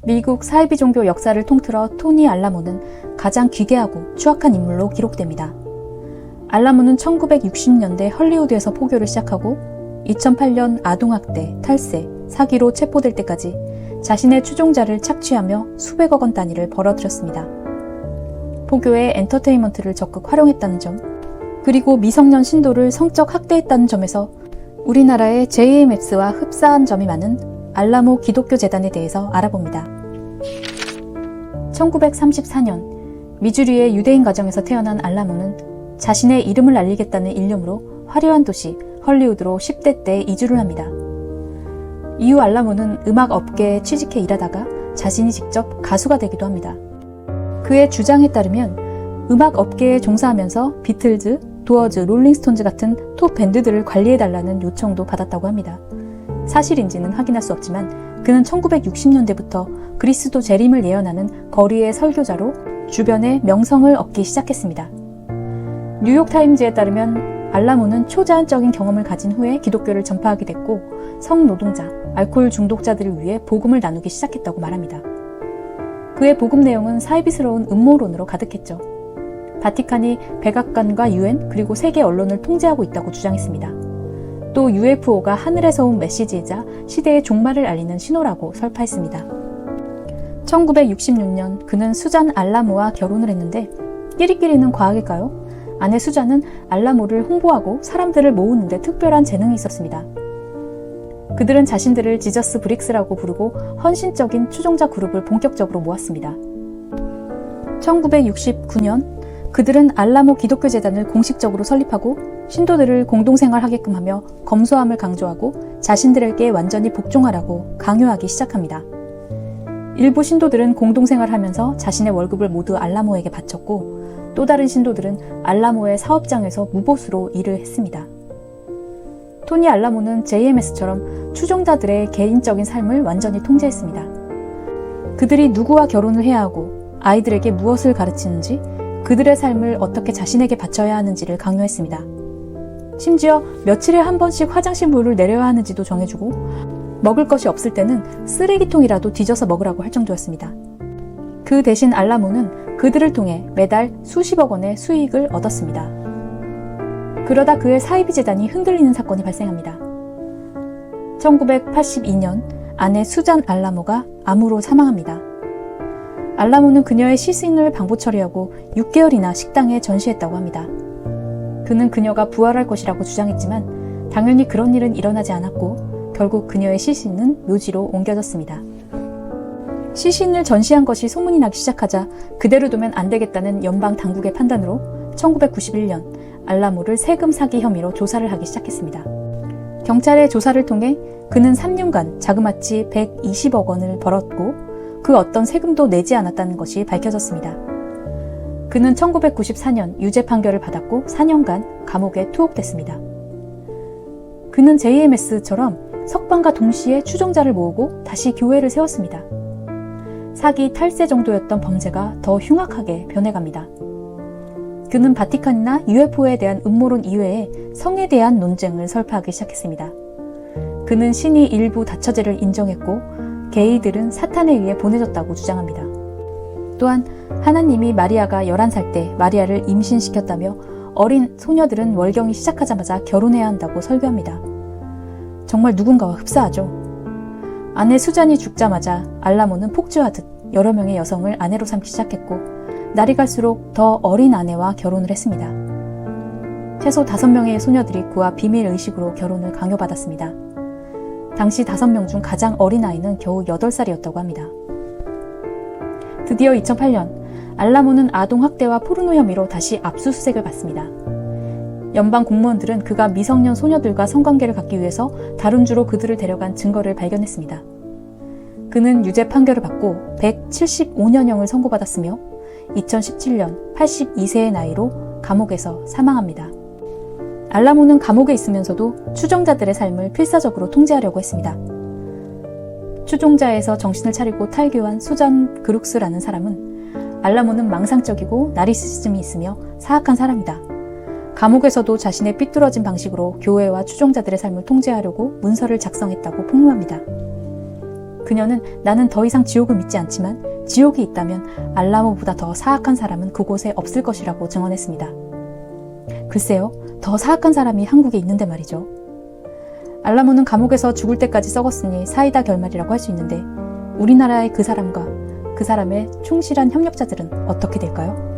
미국 사이비 종교 역사를 통틀어 토니 알라모는 가장 기괴하고 추악한 인물로 기록됩니다. 알라모는 1960년대 헐리우드에서 포교를 시작하고 2008년 아동학대, 탈세, 사기로 체포될 때까지 자신의 추종자를 착취하며 수백억 원 단위를 벌어들였습니다. 포교의 엔터테인먼트를 적극 활용했다는 점, 그리고 미성년 신도를 성적 학대했다는 점에서 우리나라의 JMS와 흡사한 점이 많은 알라모 기독교 재단에 대해서 알아봅니다. 1934년 미주리의 유대인 가정에서 태어난 알라모는 자신의 이름을 알리겠다는 일념으로 화려한 도시 헐리우드로 10대 때 이주를 합니다. 이후 알라모는 음악 업계에 취직해 일하다가 자신이 직접 가수가 되기도 합니다. 그의 주장에 따르면 음악 업계에 종사하면서 비틀즈, 도어즈, 롤링스톤즈 같은 톱 밴드들을 관리해달라는 요청도 받았다고 합니다. 사실인지는 확인할 수 없지만 그는 1960년대부터 그리스도 재림을 예언하는 거리의 설교자로 주변에 명성을 얻기 시작했습니다. 뉴욕타임즈에 따르면 알라모는 초자연적인 경험을 가진 후에 기독교를 전파하게 됐고 성노동자, 알코올 중독자들을 위해 복음을 나누기 시작했다고 말합니다. 그의 복음 내용은 사이비스러운 음모론으로 가득했죠. 바티칸이 백악관과 유엔 그리고 세계 언론을 통제하고 있다고 주장했습니다. 또 UFO가 하늘에서 온 메시지이자 시대의 종말을 알리는 신호라고 설파했습니다. 1966년 그는 수잔 알라모와 결혼을 했는데 끼리끼리는 과학일까요? 아내 수잔은 알라모를 홍보하고 사람들을 모으는 데 특별한 재능이 있었습니다. 그들은 자신들을 지저스 브릭스라고 부르고 헌신적인 추종자 그룹을 본격적으로 모았습니다. 1969년 그들은 알라모 기독교 재단을 공식적으로 설립하고 신도들을 공동생활하게끔 하며 검소함을 강조하고 자신들에게 완전히 복종하라고 강요하기 시작합니다. 일부 신도들은 공동생활하면서 자신의 월급을 모두 알라모에게 바쳤고 또 다른 신도들은 알라모의 사업장에서 무보수로 일을 했습니다. 토니 알라모는 JMS처럼 추종자들의 개인적인 삶을 완전히 통제했습니다. 그들이 누구와 결혼을 해야 하고 아이들에게 무엇을 가르치는지 그들의 삶을 어떻게 자신에게 바쳐야 하는지를 강요했습니다. 심지어 며칠에 한 번씩 화장실 물을 내려야 하는지도 정해주고 먹을 것이 없을 때는 쓰레기통이라도 뒤져서 먹으라고 할 정도였습니다. 그 대신 알라모는 그들을 통해 매달 수십억 원의 수익을 얻었습니다. 그러다 그의 사이비 재단이 흔들리는 사건이 발생합니다. 1982년 아내 수잔 알라모가 암으로 사망합니다. 알라모는 그녀의 시신을 방부 처리하고 6개월이나 식당에 전시했다고 합니다. 그는 그녀가 부활할 것이라고 주장했지만 당연히 그런 일은 일어나지 않았고 결국 그녀의 시신은 묘지로 옮겨졌습니다. 시신을 전시한 것이 소문이 나기 시작하자 그대로 두면 안 되겠다는 연방 당국의 판단으로 1991년 알라모를 세금 사기 혐의로 조사를 하기 시작했습니다. 경찰의 조사를 통해 그는 3년간 자그마치 120억 원을 벌었고 그 어떤 세금도 내지 않았다는 것이 밝혀졌습니다. 그는 1994년 유죄 판결을 받았고 4년간 감옥에 투옥됐습니다. 그는 JMS처럼 석방과 동시에 추종자를 모으고 다시 교회를 세웠습니다. 사기, 탈세 정도였던 범죄가 더 흉악하게 변해갑니다. 그는 바티칸이나 UFO에 대한 음모론 이외에 성에 대한 논쟁을 설파하기 시작했습니다. 그는 신이 일부 다처제를 인정했고 게이들은 사탄에 의해 보내졌다고 주장합니다. 또한 하나님이 마리아가 11살 때 마리아를 임신시켰다며 어린 소녀들은 월경이 시작하자마자 결혼해야 한다고 설교합니다. 정말 누군가와 흡사하죠. 아내 수잔이 죽자마자 알라모는 폭주하듯 여러 명의 여성을 아내로 삼기 시작했고 날이 갈수록 더 어린 아내와 결혼을 했습니다. 최소 5명의 소녀들이 그와 비밀 의식으로 결혼을 강요받았습니다. 당시 5명 중 가장 어린 아이는 겨우 8살이었다고 합니다. 드디어 2008년 알라모는 아동학대와 포르노 혐의로 다시 압수수색을 받습니다. 연방 공무원들은 그가 미성년 소녀들과 성관계를 갖기 위해서 다른 주로 그들을 데려간 증거를 발견했습니다. 그는 유죄 판결을 받고 175년형을 선고받았으며 2017년 82세의 나이로 감옥에서 사망합니다. 알라모는 감옥에 있으면서도 추종자들의 삶을 필사적으로 통제하려고 했습니다. 추종자에서 정신을 차리고 탈교한 수잔 그룩스라는 사람은 알라모는 망상적이고 나리시즘이 있으며 사악한 사람이다. 감옥에서도 자신의 삐뚤어진 방식으로 교회와 추종자들의 삶을 통제하려고 문서를 작성했다고 폭로합니다. 그녀는 나는 더 이상 지옥을 믿지 않지만 지옥이 있다면 알라모보다 더 사악한 사람은 그곳에 없을 것이라고 증언했습니다. 글쎄요, 더 사악한 사람이 한국에 있는데 말이죠. 알라모는 감옥에서 죽을 때까지 썩었으니 사이다 결말이라고 할 수 있는데 우리나라의 그 사람과 그 사람의 충실한 협력자들은 어떻게 될까요?